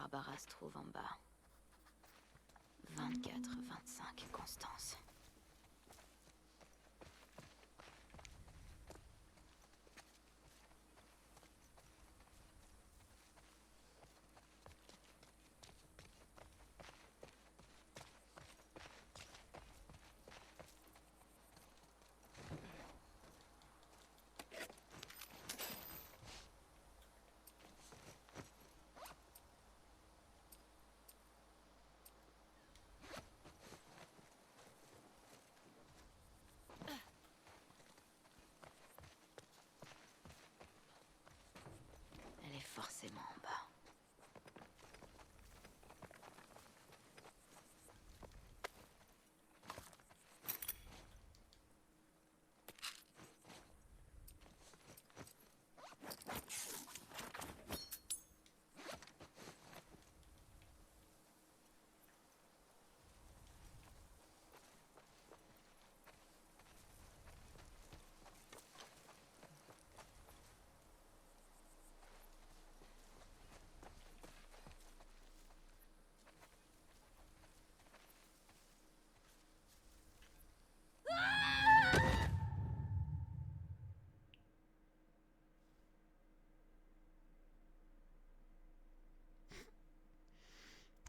Barbara se trouve en bas. 24-25 Constance. Elle est forcément en bas.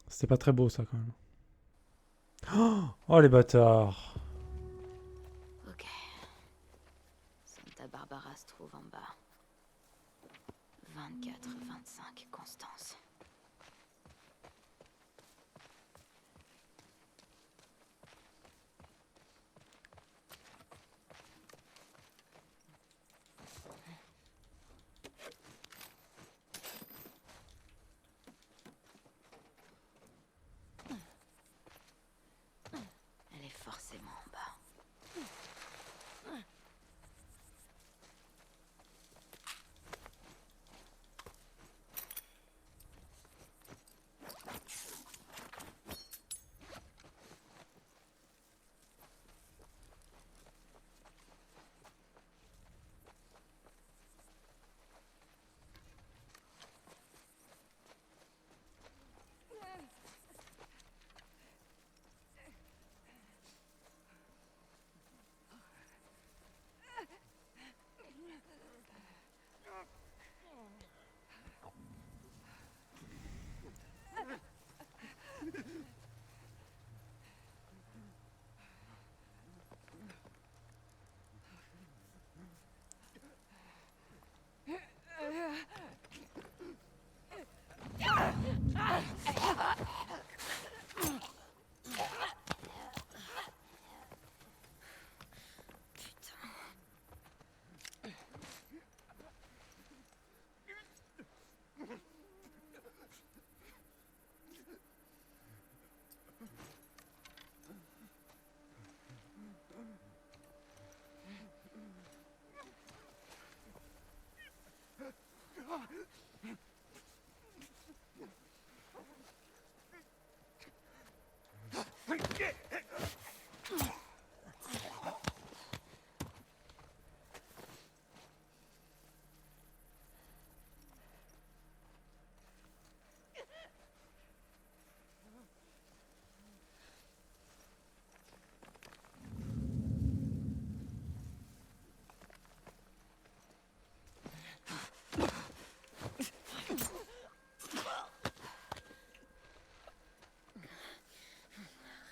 C'était pas très beau ça quand même. Oh les bâtards. Ok. Santa Barbara se trouve en bas. 24-25 Constance. Elle est forcément en bas.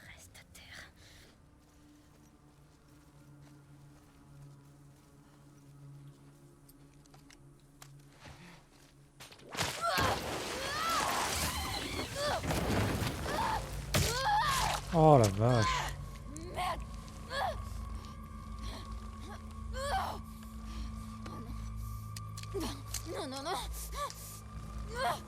Reste à terre. Oh la vache. Merde! Non, non, non! Merde!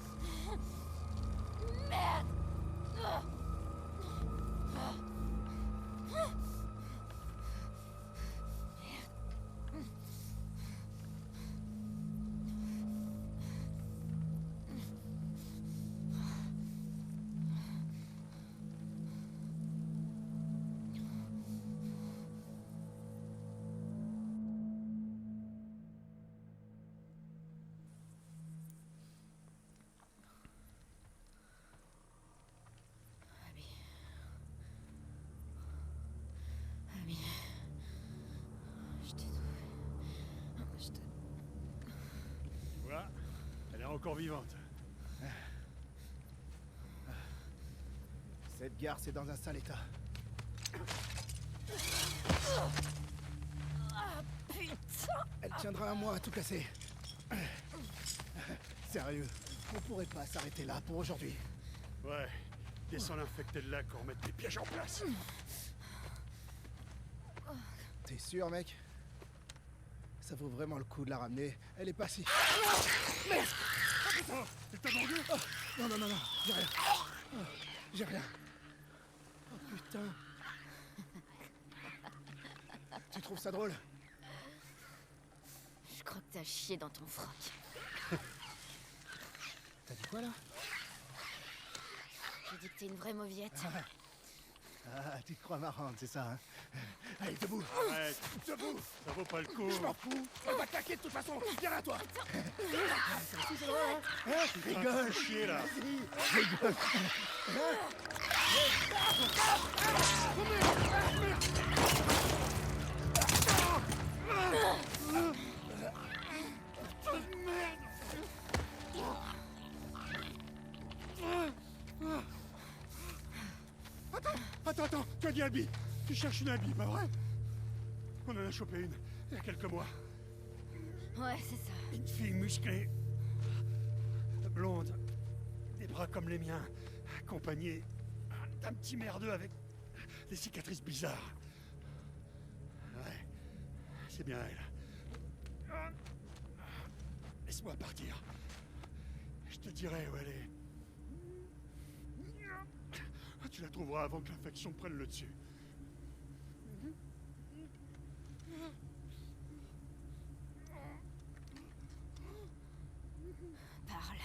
encore vivante. Cette gare, c'est dans un sale état. Ah, putain! Elle tiendra un mois à tout casser. Sérieux, on pourrait pas s'arrêter là pour aujourd'hui. Ouais. Descends l'infecté de lac, on remet les pièges en place. T'es sûr, mec? Ça vaut vraiment le coup de la ramener. Elle est pas si... Merde! Oh, elle t'a mordu? Oh, non, non, non, non, j'ai rien. Oh, j'ai rien. Oh putain. Tu trouves ça drôle? Je crois que t'as chié dans ton froc. T'as dit quoi là? J'ai dit que t'es une vraie mauviette. Ah, tu te crois marrante, c'est ça, hein? Allez, debout! Arrête, Debout! ça vaut pas le coup. Je m'en fous! Elle va claquer de toute façon! Viens là, toi! Ça aussi, c'est drôle, hein? Hein? Rigole! Fais chier, là. Vas-y, rigole! Attends, tu as dit Abby. Tu cherches une Abby, pas vrai? On en a chopé une, il y a quelques mois. Ouais, c'est ça. Une fille musclée. Blonde. Des bras comme les miens. Accompagnée d'un petit merdeux avec des cicatrices bizarres. Ouais. C'est bien elle. Laisse-moi partir. Je te dirai où elle est. Tu la trouveras avant que l'infection prenne le dessus. Parle.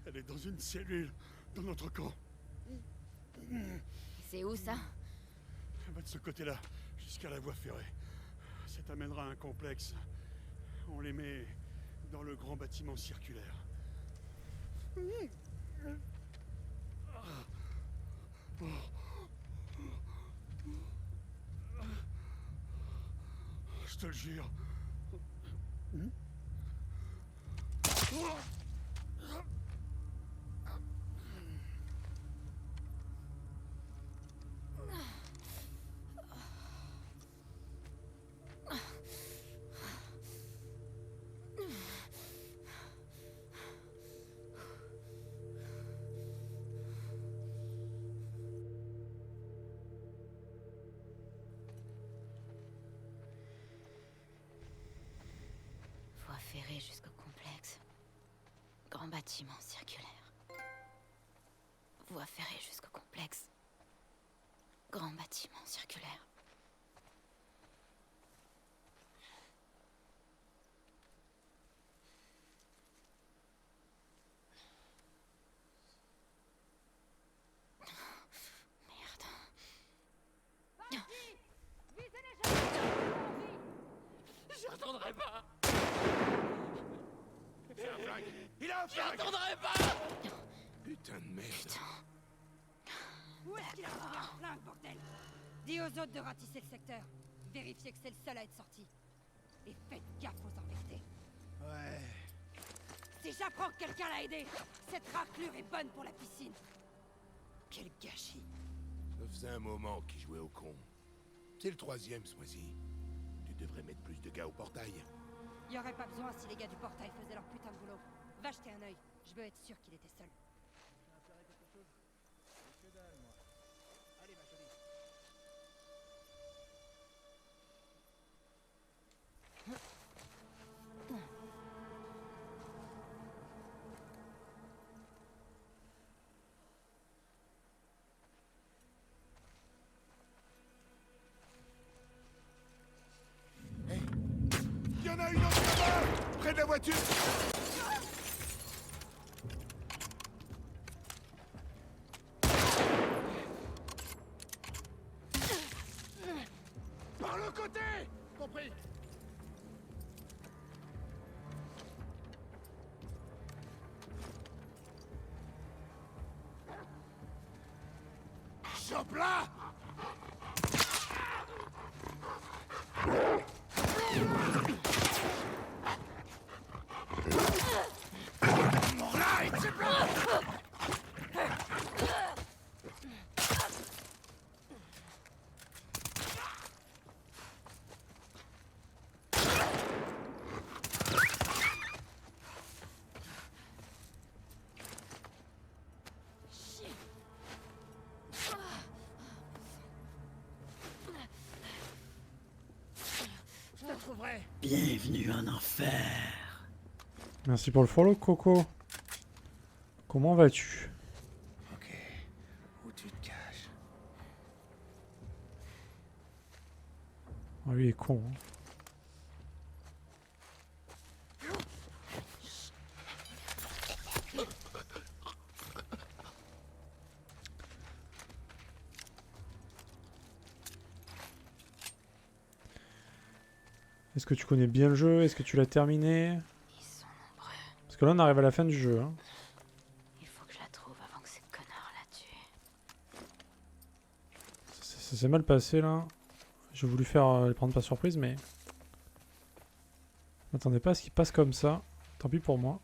Elle est dans une cellule, dans notre camp. C'est où ça? Elle va de ce côté-là, jusqu'à la voie ferrée. Ça t'amènera à un complexe. On les met dans le grand bâtiment circulaire. Je te le jure. Voie ferrée jusqu'au complexe. Grand bâtiment circulaire. Voie ferrée jusqu'au complexe. Grand bâtiment circulaire. Merde. J'y retournerai pas. Il a un J'y flingue! retournerai pas. Putain de merde. Où est-ce qu'il a trouvé un flingue, bordel? Dis aux autres de ratisser le secteur. Vérifiez que c'est le seul à être sorti. Et faites gaffe aux infectés. Ouais... Si j'apprends que quelqu'un l'a aidé, cette raclure est bonne pour la piscine. Quel gâchis. Ça faisait un moment qu'il jouait au con. C'est le troisième ce mois-ci. Tu devrais mettre plus de gars au portail. Y aurait pas besoin si les gars du portail faisaient leur putain de boulot. Va jeter un œil. Je veux être sûr qu'il était seul. Allez, ma chérie. Il y en a une autre là-bas! Près de la voiture! Par le côté! Compris! Chope là! vrai. Bienvenue en enfer. Merci pour le follow, Coco. Comment vas-tu? Ok. Où tu te caches? Oh, lui il est con. Hein. Est-ce que tu connais bien le jeu? Est-ce que tu l'as terminé? Ils sont nombreux. Parce que là on arrive à la fin du jeu. Hein. Il faut que je la trouve avant que ces connards la tuent. Ça s'est mal passé là. J'ai voulu faire les prendre par surprise, mais... Je m'attendais pas à ce qu'il passe comme ça. Tant pis pour moi.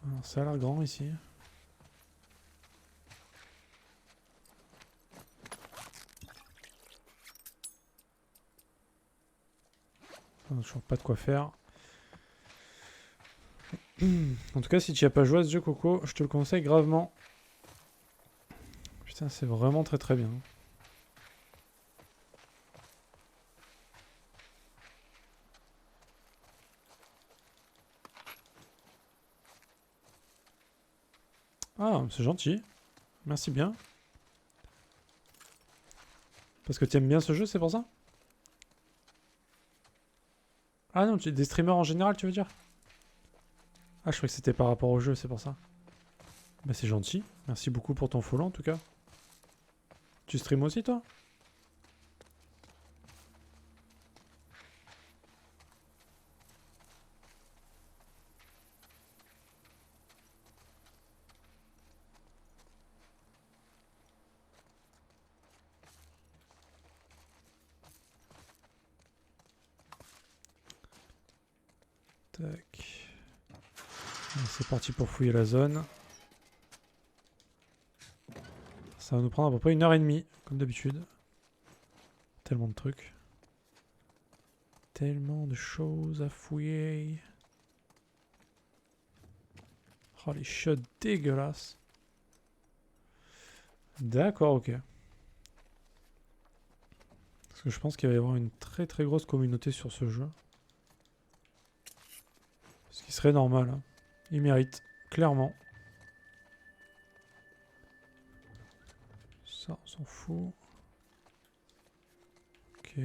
Alors, ça a l'air grand ici. Toujours pas de quoi faire. En tout cas, si tu n'y as pas joué à ce jeu, Coco, je te le conseille gravement. Putain, c'est vraiment très très bien. Ah, c'est gentil. Merci bien. Parce que tu aimes bien ce jeu, c'est pour ça? Ah non, des streamers en général, tu veux dire? Ah, je croyais que c'était par rapport au jeu, c'est pour ça. Bah c'est gentil. Merci beaucoup pour ton follow en tout cas. Tu stream aussi toi? Tac. C'est parti pour fouiller la zone. Ça va nous prendre à peu près 1h30, comme d'habitude. Tellement de trucs. Tellement de choses à fouiller. Oh, les shots dégueulasses. D'accord, ok. Parce que je pense qu'il va y avoir une très très grosse communauté sur ce jeu. Ce qui serait normal. Hein. Il mérite, clairement. Ça, on s'en fout. Ok.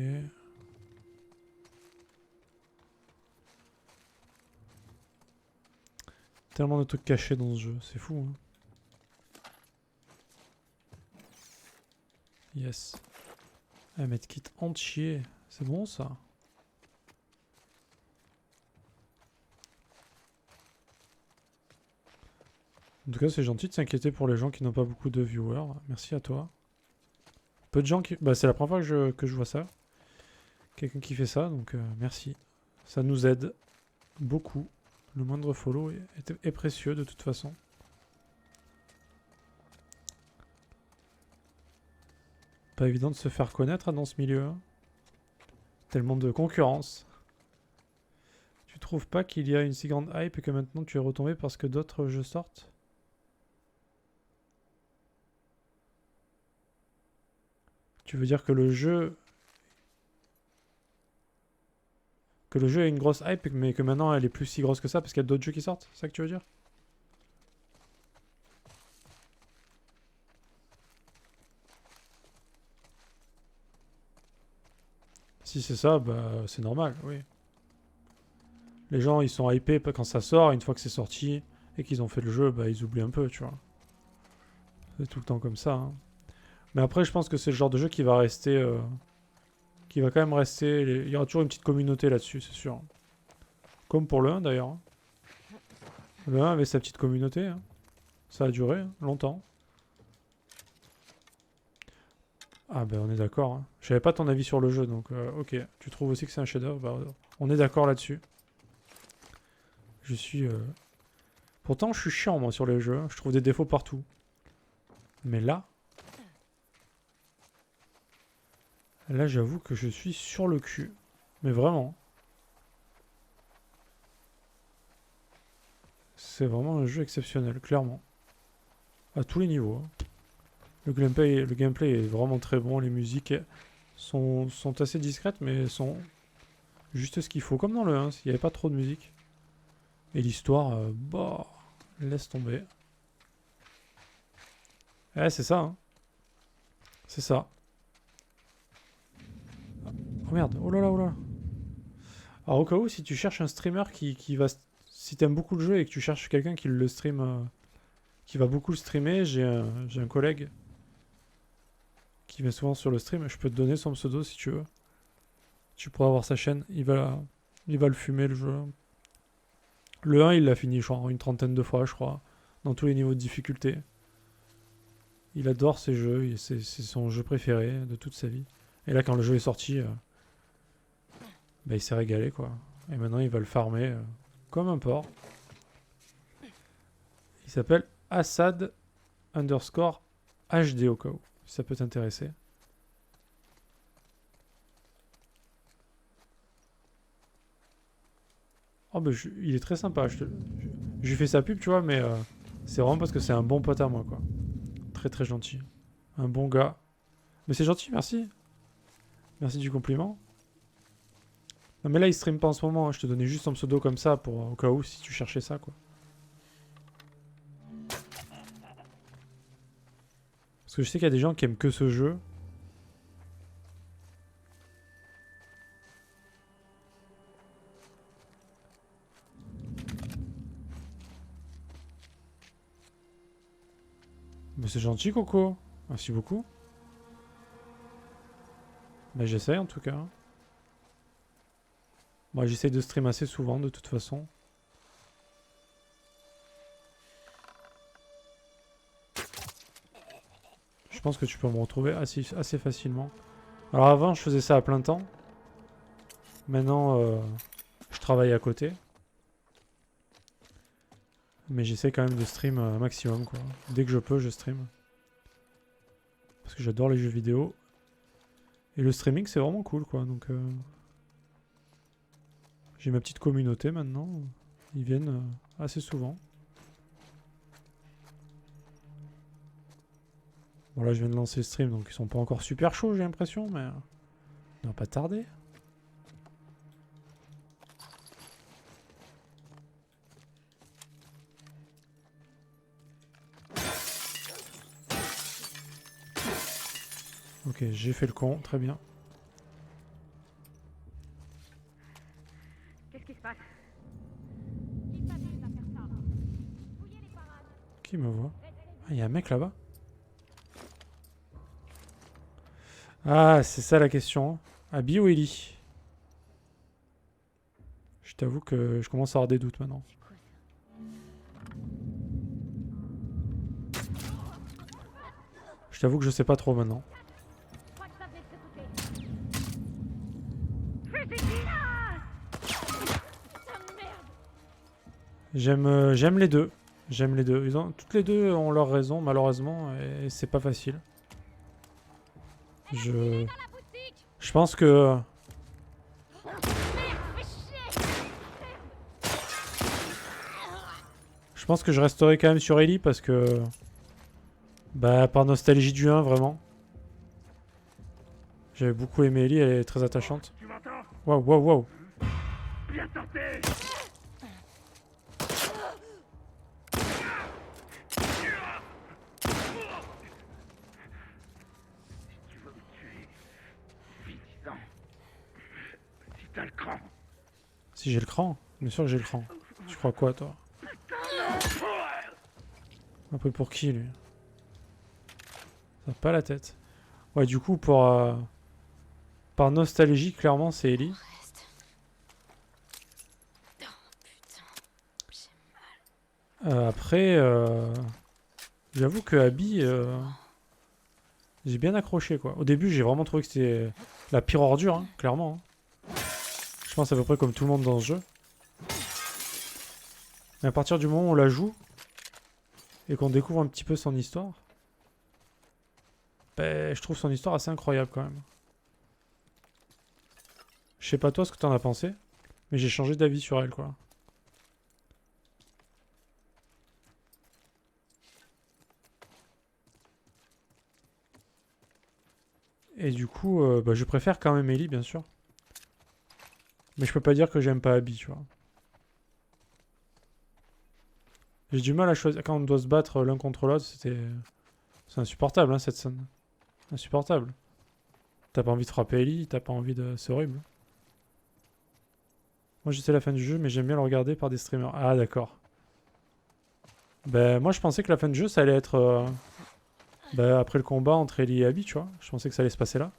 Tellement de trucs cachés dans ce jeu, c'est fou. Hein. Yes. Un medkit entier, c'est bon ça. En tout cas, c'est gentil de s'inquiéter pour les gens qui n'ont pas beaucoup de viewers. Merci à toi. Peu de gens qui... Bah, c'est la première fois que je vois ça. Quelqu'un qui fait ça, donc merci. Ça nous aide beaucoup. Le moindre follow est précieux de toute façon. Pas évident de se faire connaître hein, dans ce milieu. Hein. Tellement de concurrence. Tu trouves pas qu'il y a une si grande hype et que maintenant tu es retombé parce que d'autres jeux sortent? Tu veux dire que le jeu... Que le jeu a une grosse hype mais que maintenant elle est plus si grosse que ça parce qu'il y a d'autres jeux qui sortent? C'est ça que tu veux dire? Si c'est ça, bah c'est normal, oui. Les gens ils sont hypés quand ça sort, une fois que c'est sorti et qu'ils ont fait le jeu, bah ils oublient un peu, tu vois. C'est tout le temps comme ça. Hein. Mais après, je pense que c'est le genre de jeu qui va rester... qui va quand même rester... Il y aura toujours une petite communauté là-dessus, c'est sûr. Comme pour le 1 d'ailleurs. Hein. Le 1 avait sa petite communauté. Hein. Ça a duré hein, longtemps. Ah ben on est d'accord. Hein. Je savais pas ton avis sur le jeu, donc ok. Tu trouves aussi que c'est un chef-d'œuvre, bah, on est d'accord là-dessus. Je suis... Pourtant je suis chiant moi sur les jeux, hein. Je trouve des défauts partout. Mais là... Là j'avoue que je suis sur le cul. Mais vraiment. C'est vraiment un jeu exceptionnel, clairement. À tous les niveaux. Hein. Le gameplay est vraiment très bon. Les musiques sont assez discrètes, mais sont juste ce qu'il faut. Comme dans le 1, il n'y avait pas trop de musique. Et l'histoire, bah, laisse tomber. Ouais, c'est ça. Hein. C'est ça. Oh merde, oh là là, oh là. Alors au cas où, si tu cherches un streamer qui va... Si t'aimes beaucoup le jeu et que tu cherches quelqu'un qui le stream... qui va beaucoup le streamer, j'ai un collègue qui vient souvent sur le stream. Je peux te donner son pseudo si tu veux. Tu pourras voir sa chaîne. Il va le fumer le jeu. Le 1, il l'a fini, genre, une trentaine de fois, je crois. Dans tous les niveaux de difficulté. Il adore ces jeux. C'est son jeu préféré de toute sa vie. Et là, quand le jeu est sorti... bah, il s'est régalé, quoi. Et maintenant, il va le farmer comme un porc. Il s'appelle Assad _ HD au cas où, si ça peut t'intéresser. Oh, bah, il est très sympa. Je lui fais sa pub, tu vois, mais c'est vraiment parce que c'est un bon pote à moi, quoi. Très très gentil. Un bon gars. Mais c'est gentil, merci. Merci du compliment. Non mais là il stream pas en ce moment, hein. Je te donnais juste son pseudo comme ça pour au cas où si tu cherchais ça quoi. Parce que je sais qu'il y a des gens qui aiment que ce jeu. Mais c'est gentil Coco. Merci beaucoup. Bah j'essaye en tout cas. Moi j'essaye de stream assez souvent de toute façon. Je pense que tu peux me retrouver assez facilement. Alors avant je faisais ça à plein temps. Maintenant je travaille à côté. Mais j'essaie quand même de stream un maximum quoi. Dès que je peux je stream. Parce que j'adore les jeux vidéo. Et le streaming c'est vraiment cool quoi. Donc j'ai ma petite communauté maintenant. Ils viennent assez souvent. Bon là je viens de lancer le stream donc ils sont pas encore super chauds j'ai l'impression mais on va pas tarder. Ok j'ai fait le con, très bien. Qu'est-ce qui se passe? Qui me voit? Ah il y a un mec là-bas. Ah, c'est ça la question. Abby ou Ellie? Je t'avoue que je commence à avoir des doutes maintenant. Je t'avoue que je sais pas trop maintenant. J'aime les deux. J'aime les deux. Toutes les deux ont leur raison malheureusement et c'est pas facile. Je pense que... Je pense que je resterai quand même sur Ellie parce que... Bah, par nostalgie du 1, vraiment. J'avais beaucoup aimé Ellie, elle est très attachante. Waouh, waouh, waouh. Bien tenté. Tu veux me tuer? Vite, non. Si t'as le cran. Si j'ai le cran? Bien sûr que j'ai le cran. Tu crois quoi, toi? Après, pour qui, lui? Ça n'a pas la tête. Ouais, du coup, pour... par nostalgie, clairement, c'est Ellie. Reste. Oh putain, j'ai mal. Après, j'avoue que Abby, j'ai bien accroché, quoi. Au début, j'ai vraiment trouvé que c'était la pire ordure, hein, clairement. Hein. Je pense à peu près comme tout le monde dans ce jeu. Mais à partir du moment où on la joue, et qu'on découvre un petit peu son histoire, ben, je trouve son histoire assez incroyable, quand même. Je sais pas toi ce que t'en as pensé, mais j'ai changé d'avis sur elle, quoi. Et du coup, bah, je préfère quand même Ellie, bien sûr. Mais je peux pas dire que j'aime pas Abby, tu vois. J'ai du mal à choisir. Quand on doit se battre l'un contre l'autre, c'est insupportable, hein, cette scène. Insupportable. T'as pas envie de frapper Ellie, t'as pas envie de... C'est horrible. Moi, je sais la fin du jeu, mais j'aime bien le regarder par des streamers. Ah, d'accord. Ben, moi, je pensais que la fin du jeu, ça allait être... ben, après le combat entre Ellie et Abby, tu vois. Je pensais que ça allait se passer là.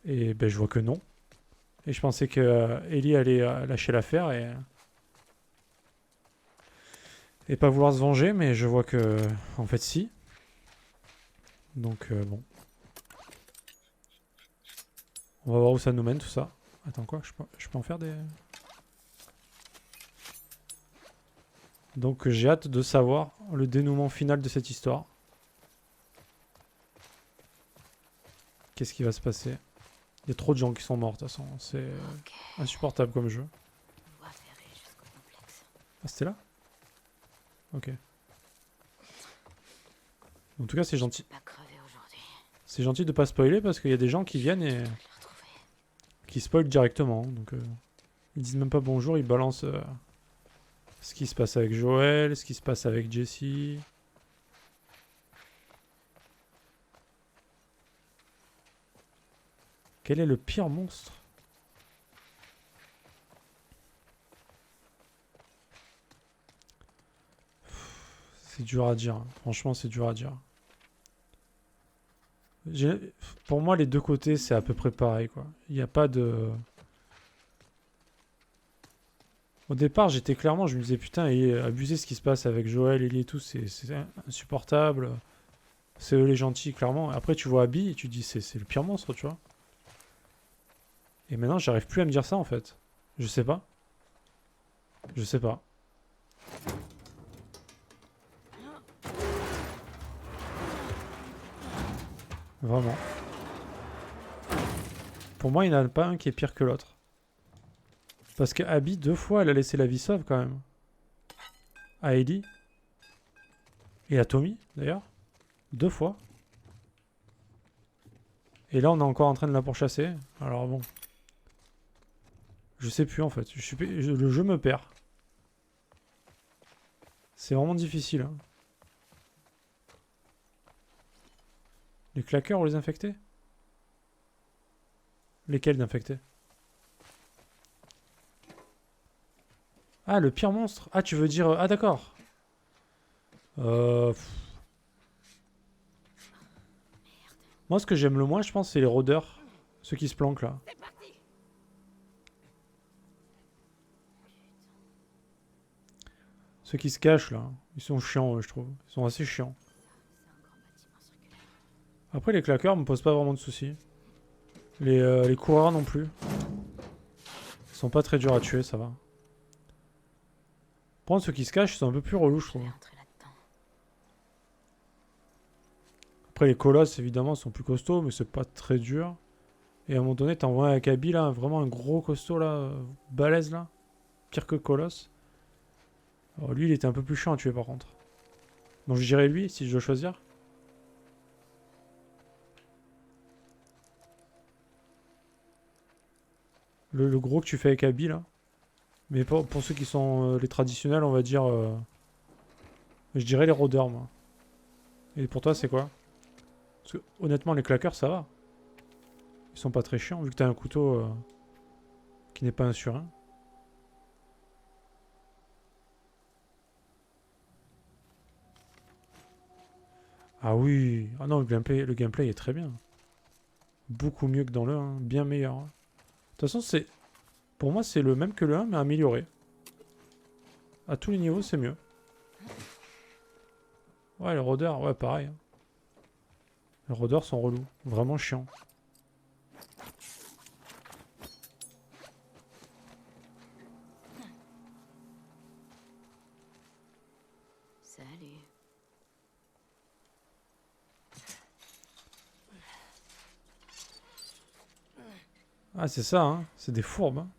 Et ben, je vois que non. Et je pensais que Ellie allait lâcher l'affaire et pas vouloir se venger, mais je vois que... En fait, si. Donc, bon. On va voir où ça nous mène, tout ça. Attends, quoi? Je peux en faire des... Donc, j'ai hâte de savoir le dénouement final de cette histoire. Qu'est-ce qui va se passer? Il y a trop de gens qui sont morts, de toute façon. C'est Ok. insupportable comme jeu. Voie ferrée jusqu'au complexe. Ah, c'était là? Ok. En tout cas, c'est gentil. Pas crevé aujourd'hui. C'est gentil de pas spoiler parce qu'il y a des gens qui viennent et Je l'ai retrouvé. qui spoilent directement. Donc, ils disent même pas bonjour, ils balancent ce qui se passe avec Joel, ce qui se passe avec Jessie. Quel est le pire monstre? C'est dur à dire. Franchement, c'est dur à dire. Pour moi, les deux côtés, c'est à peu près pareil, quoi. Il n'y a pas de... Au départ, j'étais clairement... Je me disais, putain, il est abusé ce qui se passe avec Joel, Ellie et tout. C'est insupportable. C'est eux les gentils, clairement. Après, tu vois Abby et tu te dis, c'est le pire monstre, tu vois. Et maintenant, j'arrive plus à me dire ça, en fait. Je sais pas. Je sais pas. Vraiment. Pour moi, il n'y en a pas un qui est pire que l'autre. Parce que Abby, 2 fois, elle a laissé la vie sauve, quand même. À Ellie. Et à Tommy, d'ailleurs. 2 fois. Et là, on est encore en train de la pourchasser. Alors bon. Je sais plus, en fait. Le jeu me perd. C'est vraiment difficile. Hein. Les claqueurs ou les infectés? Lesquels d'infectés? Ah, le pire monstre. Ah, tu veux dire... Ah, d'accord. Moi, ce que j'aime le moins, je pense, c'est les rôdeurs. Ceux qui se planquent, là. C'est parti. Ceux qui se cachent, là. Ils sont chiants, je trouve. Ils sont assez chiants. C'est un grand bâtiment circulaire. Après, les claqueurs me posent pas vraiment de soucis. Les coureurs non plus. Ils sont pas très durs à tuer, ça va. Par contre, ceux qui se cachent, ils sont un peu plus relous, je Je trouve. vais entrer là-dedans. Après, les colosses, évidemment, sont plus costauds, mais c'est pas très dur. Et à un moment donné, t'envoies un Akabi, là, vraiment un gros costaud, là, balèze, là. Pire que colosse. Alors, lui, il était un peu plus chiant à tuer, par contre. Donc, je dirais lui, si je dois choisir. Le gros que tu fais avec Abby, là. Mais pour ceux qui sont les traditionnels, on va dire... je dirais les rôdeurs, moi. Et pour toi, c'est quoi? Parce que, honnêtement, les claqueurs, ça va. Ils sont pas très chiants, vu que t'as un couteau qui n'est pas un sur un. Ah oui. Ah non, le gameplay est très bien. Beaucoup mieux que dans le 1. Bien meilleur. De toute façon, c'est... Pour moi, c'est le même que le 1, mais amélioré. À tous les niveaux, c'est mieux. Ouais, les rôdeurs, ouais, pareil. Les rôdeurs sont relous. Vraiment chiants. Salut. Ah, c'est ça, hein. C'est des fourbes. Hein.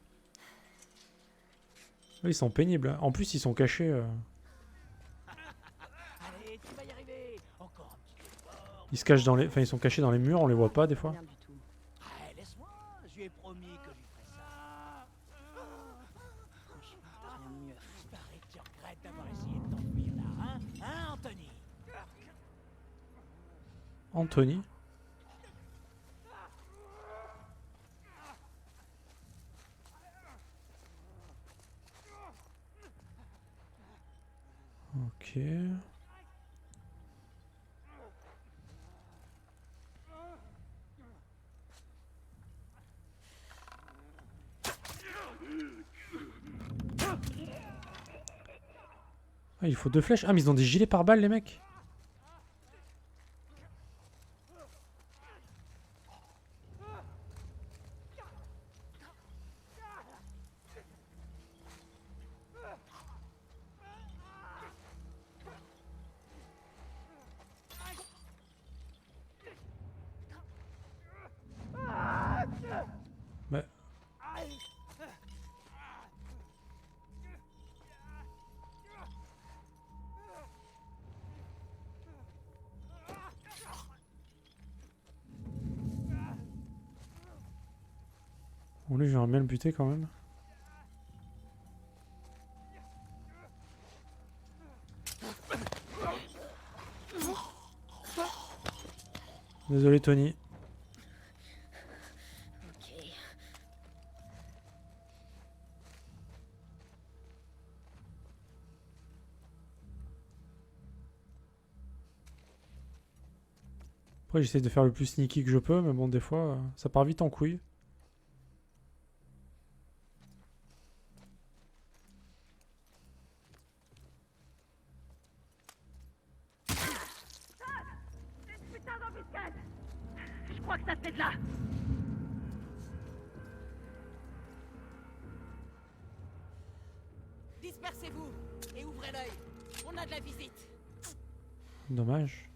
Eux, ils sont pénibles. Hein. En plus, ils sont cachés. Allez, tu vas y arriver. Encore un petit effort, Ils se cachent dans les... Enfin, ils sont cachés dans les murs, on les voit pas des fois. Rien du tout. Ah, laisse-moi, je lui ai promis que je lui ferais ça. Franchement, t'as rien de mieux à foutre. Paraît que tu regrettes d'avoir essayé de t'enfuir là, hein? Hein, Anthony? Anthony. Ok. Ah, il faut 2 flèches. Ah, mais ils ont des gilets pare-balles, les mecs. Mais... Bon, lui, j'aimerais bien le buter quand même. Désolé, Tony. Ok. Après, j'essaie de faire le plus sneaky que je peux, mais bon, des fois, ça part vite en couille. Putain d'embuscade! Je crois que ça fait de là! Dispersez-vous et ouvrez l'œil. On a de la visite. Dommage.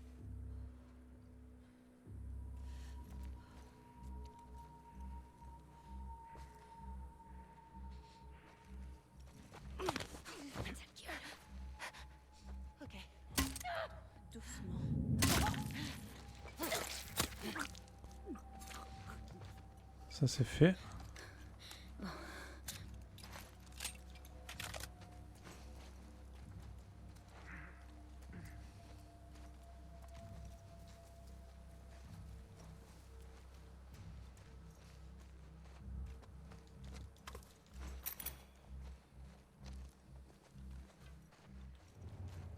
Ok. Doucement. Ça, c'est fait.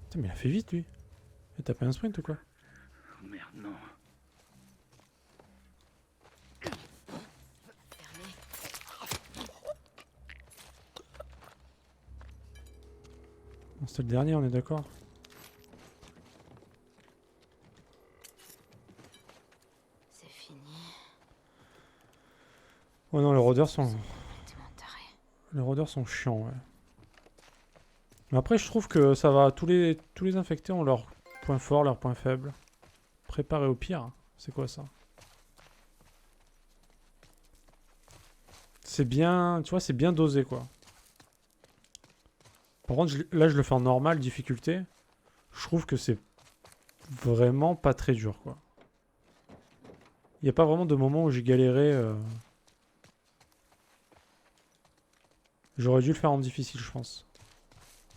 Putain, mais il a fait vite, lui. Il a tapé un sprint ou quoi? Merde, non. Fermé. Bon, c'était le dernier, on est d'accord? C'est fini. Oh non, les rôdeurs sont... Complètement taré. Les rôdeurs sont chiants, ouais. Mais après, je trouve que ça va. Tous les infectés ont leurs points forts, leurs points faibles. Préparé au pire. C'est quoi ça? C'est bien... Tu vois, c'est bien dosé, quoi. Par contre, là, je le fais en normal, difficulté. Je trouve que c'est vraiment pas très dur, quoi. Il n'y a pas vraiment de moment où j'ai galéré. J'aurais dû le faire en difficile, je pense.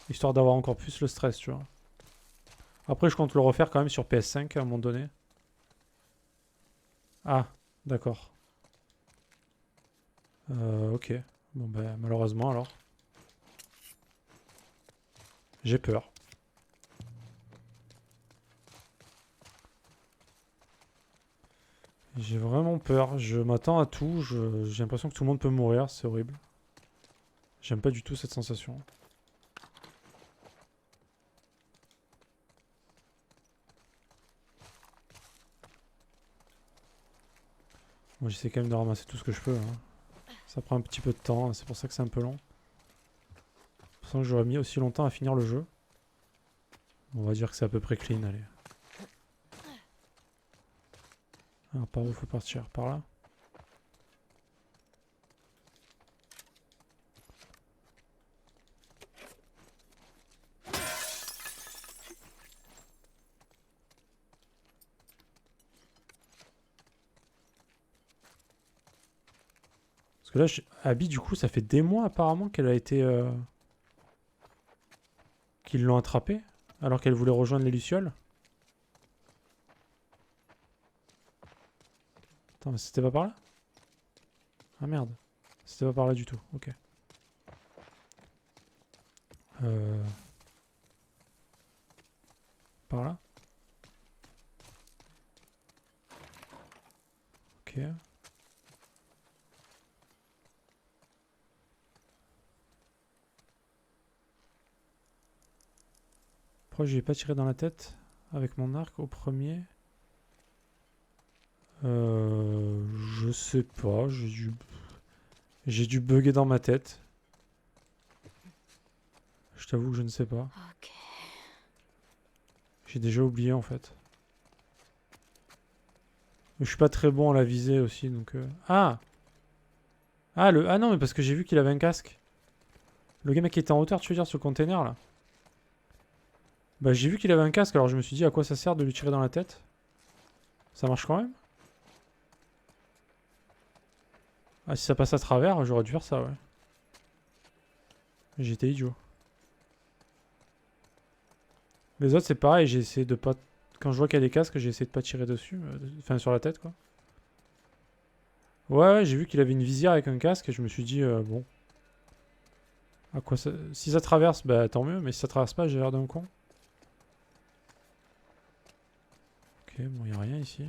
Histoire d'avoir encore plus le stress, tu vois. Après, je compte le refaire quand même sur PS5 à un moment donné. Ah, d'accord. Ok. Bon, ben, malheureusement, alors. J'ai peur. J'ai vraiment peur. Je m'attends à tout. J'ai l'impression que tout le monde peut mourir. C'est horrible. J'aime pas du tout cette sensation. Moi, j'essaie quand même de ramasser tout ce que je peux. Hein. Ça prend un petit peu de temps. C'est pour ça que c'est un peu long. C'est pour ça que j'aurais mis aussi longtemps à finir le jeu. On va dire que c'est à peu près clean. Allez. Alors, par où faut partir? Par là? Parce que là, Abby, du coup, ça fait des mois apparemment qu'elle a été... qu'ils l'ont attrapée, alors qu'elle voulait rejoindre les Lucioles. Attends, mais c'était pas par là? Ah merde. C'était pas par là du tout, ok. Par là? Ok. Pourquoi je l'ai pas tiré dans la tête avec mon arc au premier? Je sais pas, j'ai dû bugger dans ma tête. Je t'avoue que je ne sais pas. Ok. J'ai déjà oublié en fait. Mais je suis pas très bon à la visée aussi donc... Ah! Ah non mais parce que j'ai vu qu'il avait un casque. Le gars qui était en hauteur, tu veux dire, sur le container là? Bah j'ai vu qu'il avait un casque alors je me suis dit à quoi ça sert de lui tirer dans la tête? Ça marche quand même? Ah si ça passe à travers, j'aurais dû faire ça ouais. J'étais idiot. Les autres c'est pareil, j'ai essayé de pas... Quand je vois qu'il y a des casques, j'ai essayé de pas tirer dessus. Enfin sur la tête quoi. Ouais, j'ai vu qu'il avait une visière avec un casque et je me suis dit bon. À quoi ça... Si ça traverse, bah tant mieux, mais si ça traverse pas, j'ai l'air d'un con. Ok, bon, y a rien ici.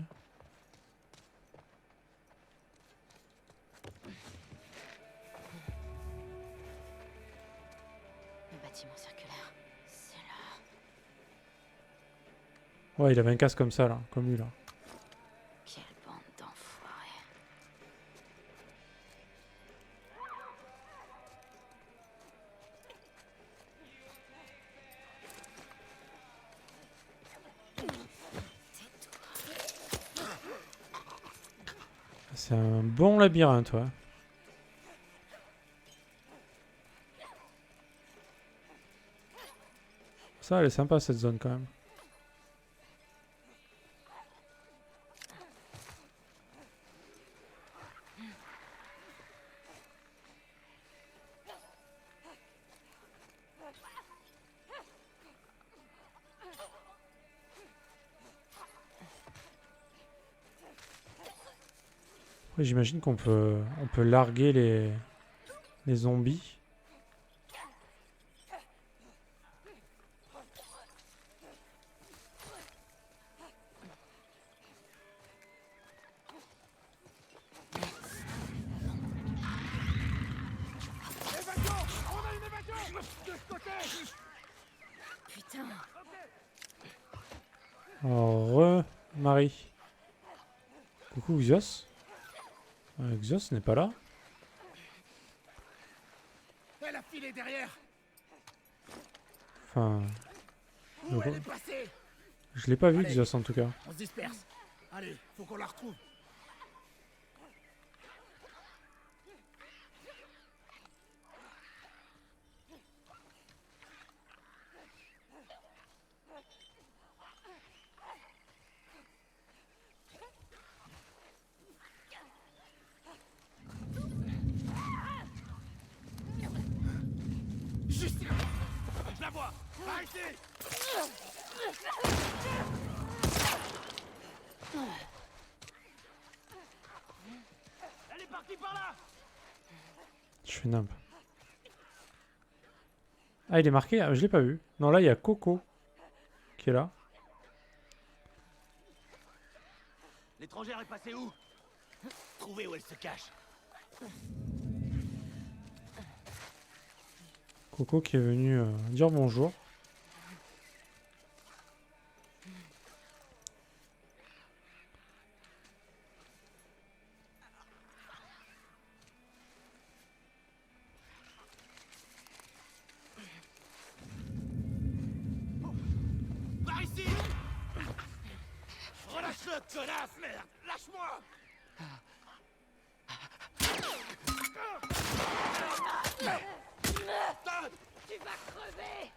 Le bâtiment circulaire. C'est là. Ouais, il avait un casque comme ça là, comme lui là. Quelle bande d'enfoirés. C'est un bon labyrinthe, ouais. Ça, elle est sympa cette zone quand même. Après, j'imagine qu'on peut, on peut larguer les zombies. Putain. Alors, Marie. Coucou Xios. Xios n'est pas là. Elle a filé derrière. Enfin, Où elle est passée? je l'ai pas vu Allez. Xios en tout cas. On se disperse. Allez, faut qu'on la retrouve. Juste là. Je la vois. Arrêtez. Elle est partie par là. Je fais nimp. Ah, il est marqué? Ah, je l'ai pas vu. Non, là, il y a Coco qui est là. L'étrangère est passée où? Trouvez où elle se cache. Coco qui est venu dire bonjour. Par ici. Relâche-le, connasse, merde. Lâche-moi. Tu vas crever!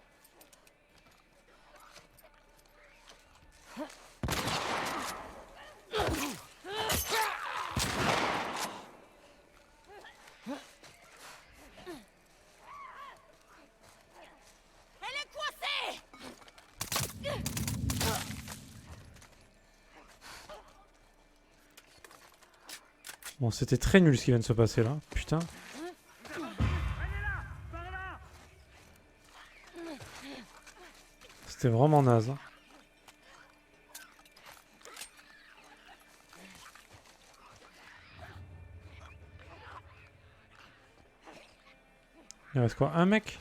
Bon, c'était très nul ce qui vient de se passer là. Putain. C'était vraiment naze. Hein. Il reste quoi? Un mec?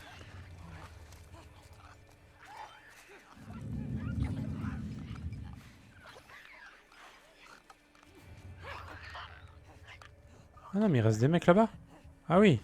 Ah non, mais il reste des mecs là-bas? Ah oui.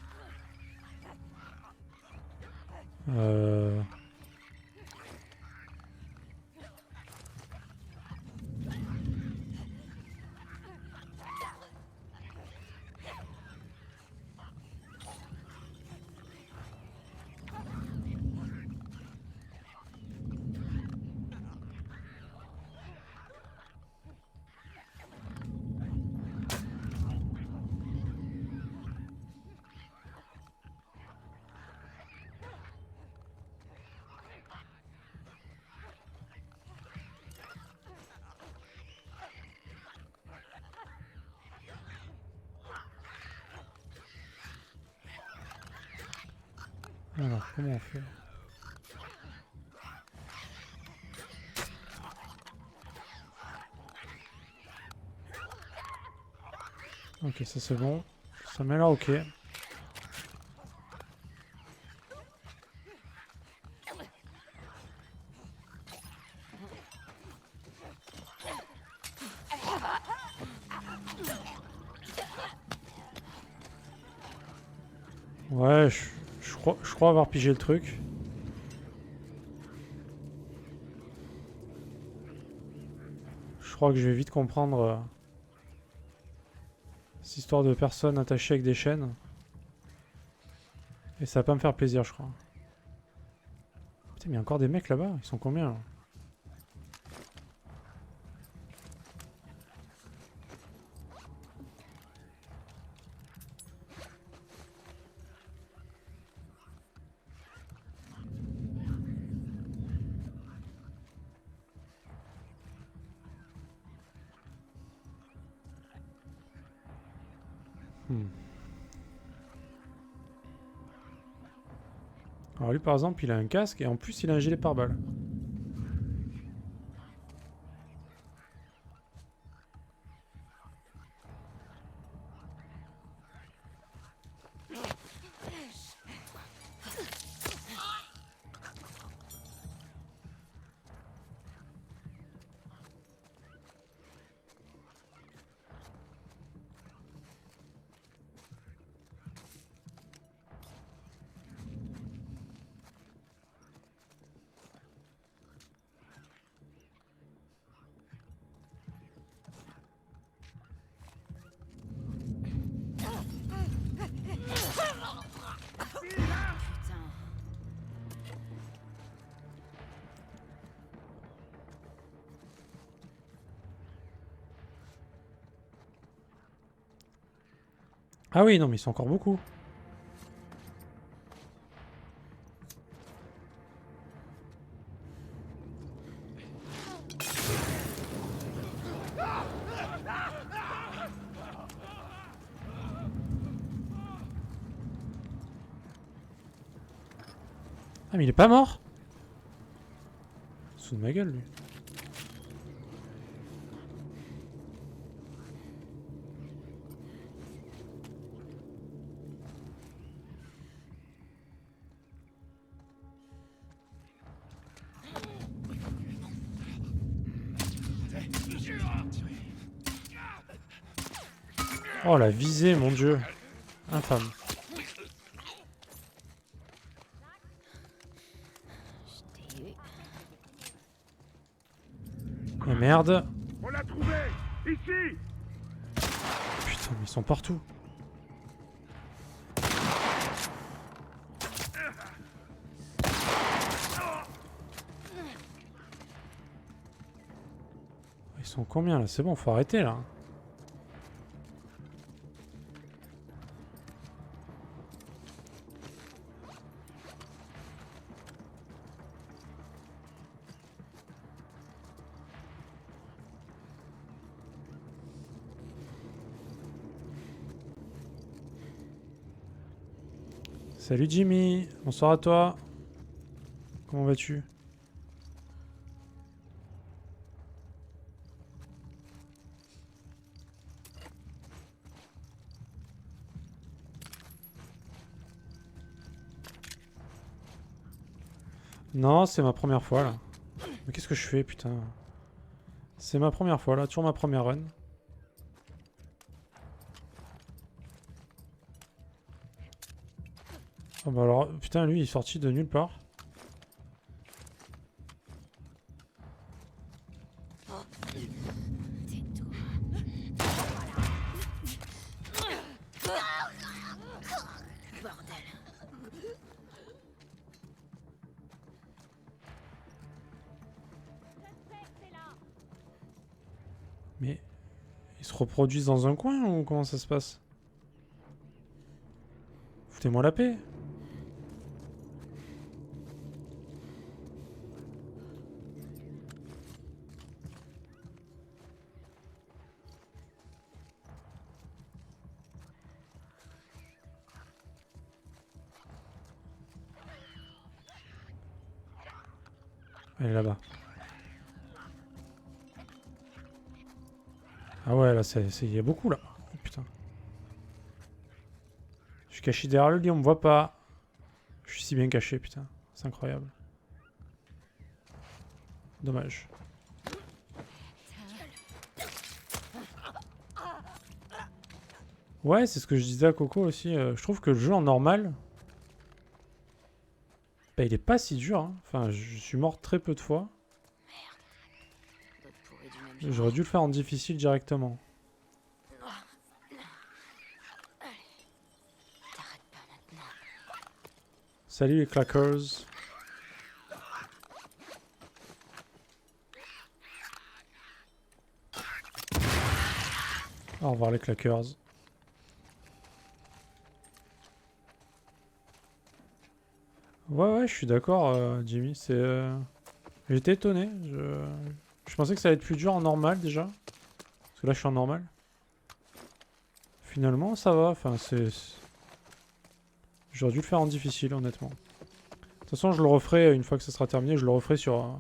Alors, comment on fait? Ok, ça c'est bon. Ça m'a l'air ok. Ouais, je crois avoir pigé le truc. Je crois que je vais vite comprendre cette histoire de personnes attachées avec des chaînes. Et ça va pas me faire plaisir, je crois. Putain, mais il y a encore des mecs là-bas. Ils sont combien là? Alors lui par exemple il a un casque et en plus il a un gilet pare-balles. Putain. Ah oui non mais ils sont encore beaucoup. Ah mais il est pas mort? Sous de ma gueule lui. Oh la visée mon dieu. Infâme. Je t'ai eu. Mais merde. On l'a trouvé! Ici! Putain mais ils sont partout. Ils sont combien là? C'est bon, faut arrêter là. Salut Jimmy, bonsoir à toi. Comment vas-tu? Non, c'est ma première fois là. Mais qu'est-ce que je fais, putain? C'est ma première fois là, toujours ma première run. Oh bah alors, putain, lui il est sorti de nulle part. Bordel. Mais ils se reproduisent dans un coin ou comment ça se passe? Foutez-moi la paix. Elle est là-bas. Ah ouais, là, il y a beaucoup, là. Oh, putain. Je suis caché derrière le lit, on me voit pas. Je suis si bien caché, putain. C'est incroyable. Dommage. Ouais, c'est ce que je disais à Coco aussi. Je trouve que le jeu en normal... Bah, il est pas si dur, hein. Enfin, je suis mort très peu de fois. D'autres pourris du même genre. J'aurais dû le faire en difficile directement. T'arrêtes pas maintenant. Salut les clackers. Au revoir les clackers. Ouais, je suis d'accord, Jimmy. J'étais étonné. Je pensais que ça allait être plus dur en normal déjà. Parce que là, je suis en normal. Finalement, ça va. Enfin, j'aurais dû le faire en difficile, honnêtement. De toute façon, je le referai une fois que ça sera terminé. Je le referai sur...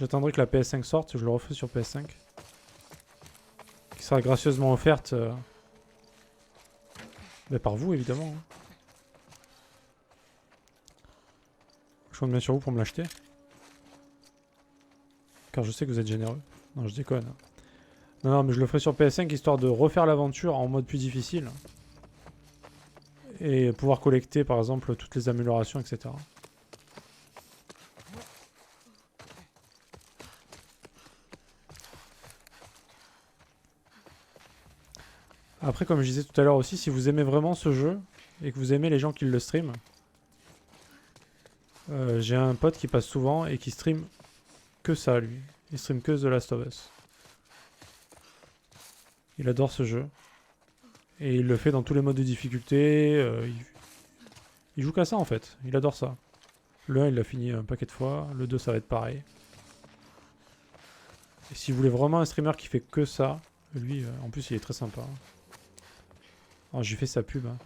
J'attendrai que la PS5 sorte. Je le referai sur PS5. Qui sera gracieusement offerte... Mais par vous, évidemment. Hein. Je compte bien sur vous pour me l'acheter. Car je sais que vous êtes généreux. Non, je déconne. Non, mais je le ferai sur PS5 histoire de refaire l'aventure en mode plus difficile. Et pouvoir collecter, par exemple, toutes les améliorations, etc. Après, comme je disais tout à l'heure aussi, si vous aimez vraiment ce jeu, et que vous aimez les gens qui le streament, j'ai un pote qui passe souvent et qui stream que ça, lui. Il stream que The Last of Us. Il adore ce jeu. Et il le fait dans tous les modes de difficulté. Il joue qu'à ça, en fait. Il adore ça. Le 1, il l'a fini un paquet de fois. Le 2, ça va être pareil. Et si vous voulez vraiment un streamer qui fait que ça, lui, en plus, il est très sympa. Alors, j'ai fait sa pub. Hein.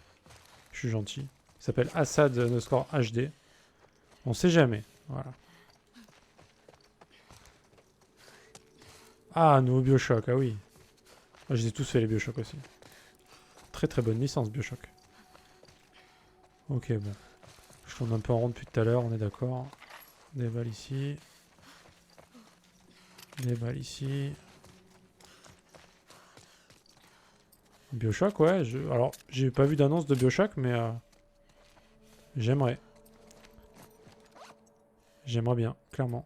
Je suis gentil. Il s'appelle Assad_HD. On sait jamais. Voilà. Ah, nouveau Bioshock. Ah oui. Ah, je les ai tous fait les Bioshock aussi. Très très bonne licence Bioshock. Ok, bon. Je tourne un peu en rond depuis tout à l'heure, on est d'accord. Des balles ici. Des balles ici. Bioshock, ouais. Alors, j'ai pas vu d'annonce de Bioshock, mais... j'aimerais. J'aimerais bien, clairement.